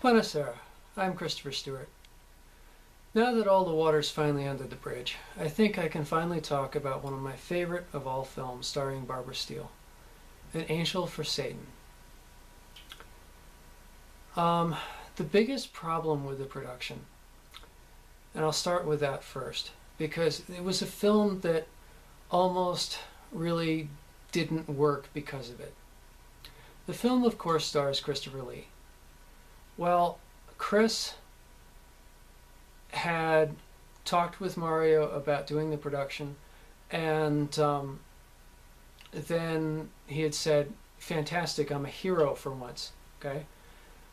Buonasera, I'm Christopher Stewart. Now that all the water's finally under the bridge, I think I can finally talk about one of my favorite of all films starring Barbara Steele, Un Angelo Per Satana. The biggest problem with the production, and I'll start with that first, because it was a film that almost really didn't work because of it. The film, of course, stars Christopher Lee. Well, Chris had talked with Mario about doing the production, and then he had said, fantastic, I'm a hero for once, okay?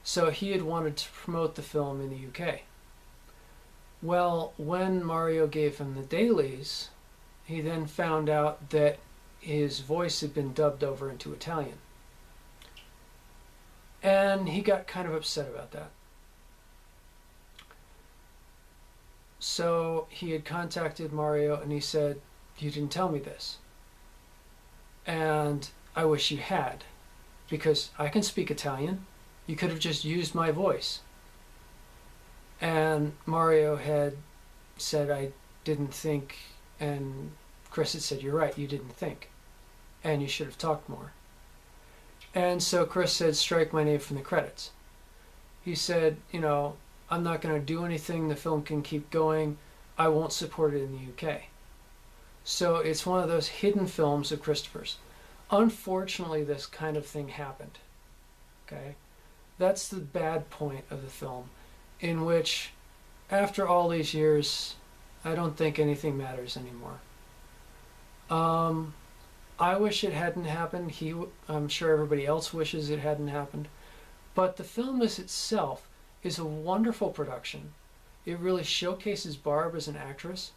So he had wanted to promote the film in the UK. Well, when Mario gave him the dailies, he then found out that his voice had been dubbed over into Italian. And he got kind of upset about that. So he had contacted Mario and he said, you didn't tell me this. And I wish you had, because I can speak Italian. You could have just used my voice. And Mario had said, I didn't think, and Chris had said, you're right, you didn't think. And you should have talked more. And so Chris said, strike my name from the credits. He said, you know, I'm not going to do anything. The film can keep going. I won't support it in the UK. So it's one of those hidden films of Christopher's. Unfortunately, this kind of thing happened. Okay? That's the bad point of the film, in which, after all these years, I don't think anything matters anymore. I wish it hadn't happened. I'm sure everybody else wishes it hadn't happened. But the film itself is a wonderful production. It really showcases Barb as an actress.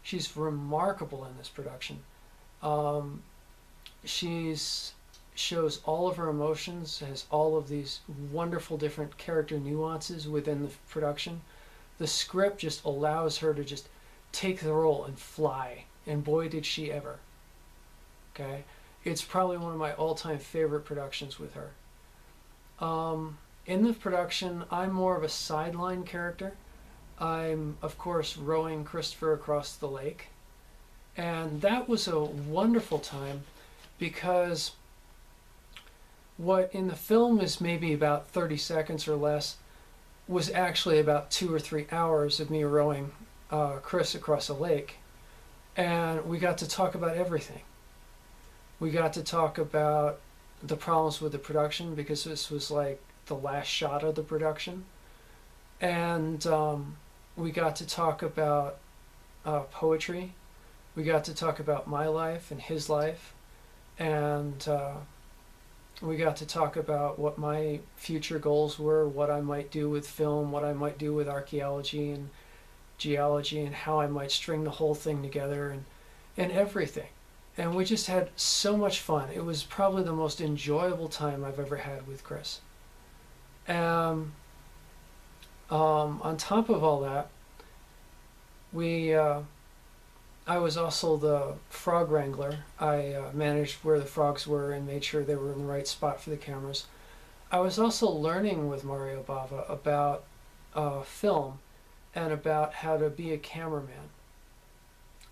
She's remarkable in this production. She shows all of her emotions, has all of these wonderful different character nuances within the production. The script just allows her to just take the role and fly. And boy, did she ever. Okay, it's probably one of my all-time favorite productions with her. In the production, I'm more of a sideline character. I'm, of course, rowing Christopher across the lake. And that was a wonderful time because what in the film is maybe about 30 seconds or less was actually about 2 or 3 hours of me rowing Chris across a lake. And we got to talk about everything. We got to talk about the problems with the production, because this was like the last shot of the production. And we got to talk about poetry. We got to talk about my life and his life. And we got to talk about what my future goals were, what I might do with film, what I might do with archaeology and geology, and how I might string the whole thing together, and everything. And we just had so much fun. It was probably the most enjoyable time I've ever had with Chris. On top of all that, I was also the frog wrangler. I managed where the frogs were and made sure they were in the right spot for the cameras. I was also learning with Mario Bava about film and about how to be a cameraman.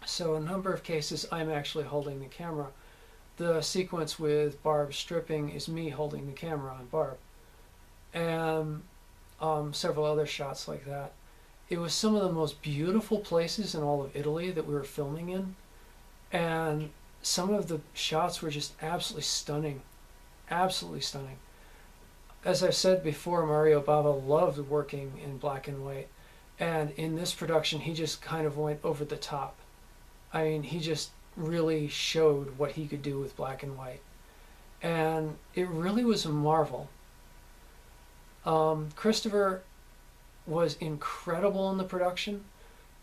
So in a number of cases, I'm actually holding the camera. The sequence with Barb stripping is me holding the camera on Barb. And several other shots like that. It was some of the most beautiful places in all of Italy that we were filming in. And some of the shots were just absolutely stunning. Absolutely stunning. As I've said before, Mario Bava loved working in black and white. And in this production, he just kind of went over the top. I mean, he just really showed what he could do with black and white. And it really was a marvel. Christopher was incredible in the production,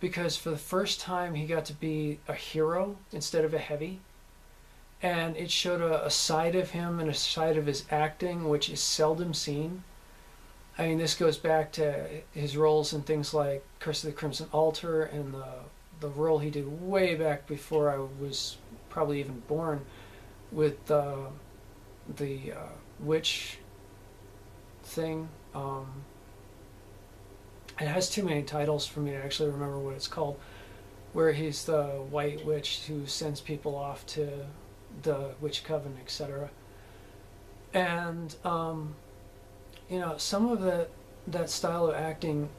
because for the first time he got to be a hero instead of a heavy. And it showed a side of him and a side of his acting which is seldom seen. I mean, this goes back to his roles in things like Curse of the Crimson Altar and the role he did way back before I was probably even born with the witch thing. It has too many titles for me to actually remember what it's called, where he's the white witch who sends people off to the witch coven, etc. And some of that style of acting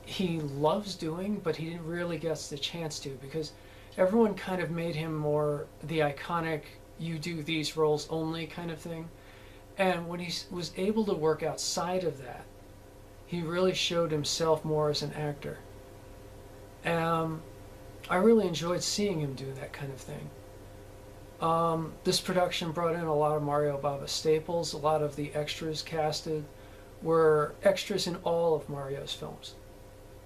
he loves doing, but he didn't really gets the chance to, because everyone kind of made him more the iconic "you do these roles only" kind of thing. And when he was able to work outside of that, he really showed himself more as an actor. I really enjoyed seeing him do that kind of thing. This production brought in a lot of Mario Bava staples. A lot of the extras casted were extras in all of Mario's films.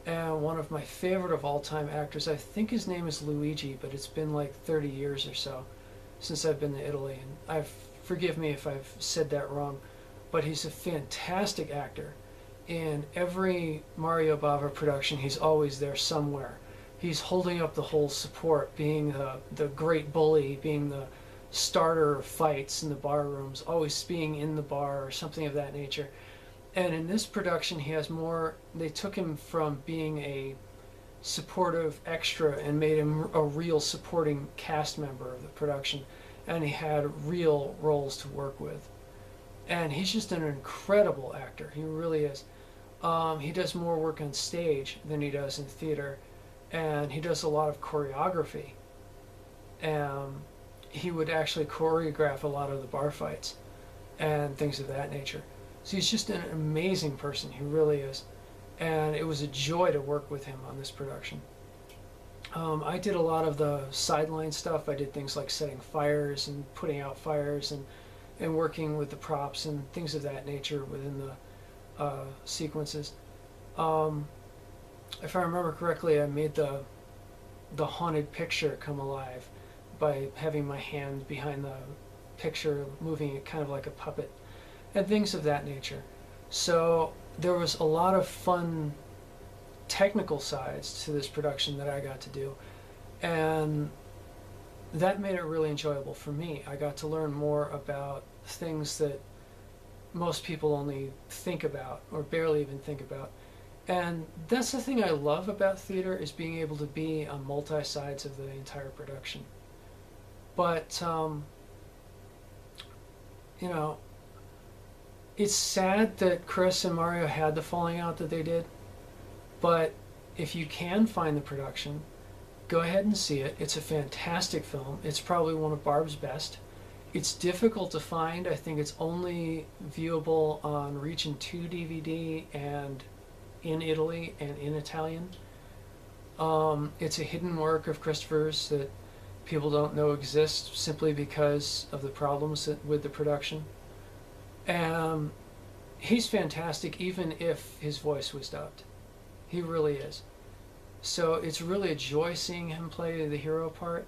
And one of my favorite of all time actors, I think his name is Luigi, but it's been like 30 years or so since I've been to Italy. And forgive me if I've said that wrong, but he's a fantastic actor. In every Mario Bava production, he's always there somewhere. He's holding up the whole support, being the great bully, being the starter of fights in the bar rooms, always being in the bar or something of that nature. And in this production, he has more. They took him from being a supportive extra and made him a real supporting cast member of the production, and he had real roles to work with. And he's just an incredible actor. He really is. He does more work on stage than he does in theater, and he does a lot of choreography. He would actually choreograph a lot of the bar fights and things of that nature. So he's just an amazing person. He really is. And it was a joy to work with him on this production. I did a lot of the sideline stuff. I did things like setting fires and putting out fires and working with the props and things of that nature within the sequences. If I remember correctly, I made the haunted picture come alive by having my hand behind the picture, moving it kind of like a puppet, and things of that nature. So there was a lot of fun technical sides to this production that I got to do, and that made it really enjoyable for me. I got to learn more about things that most people only think about or barely even think about. And that's the thing I love about theater, is being able to be on multi-sides of the entire production. But, it's sad that Chris and Mario had the falling out that they did. But if you can find the production, go ahead and see it. It's a fantastic film. It's probably one of Barb's best. It's difficult to find. I think it's only viewable on Region 2 DVD and in Italy and in Italian. It's a hidden work of Christopher's that people don't know exists simply because of the problems with the production. He's fantastic even if his voice was dubbed. He really is. So it's really a joy seeing him play the hero part.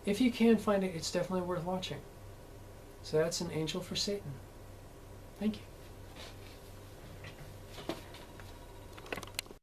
If you can find it, it's definitely worth watching. So that's An Angel for Satan. Thank you.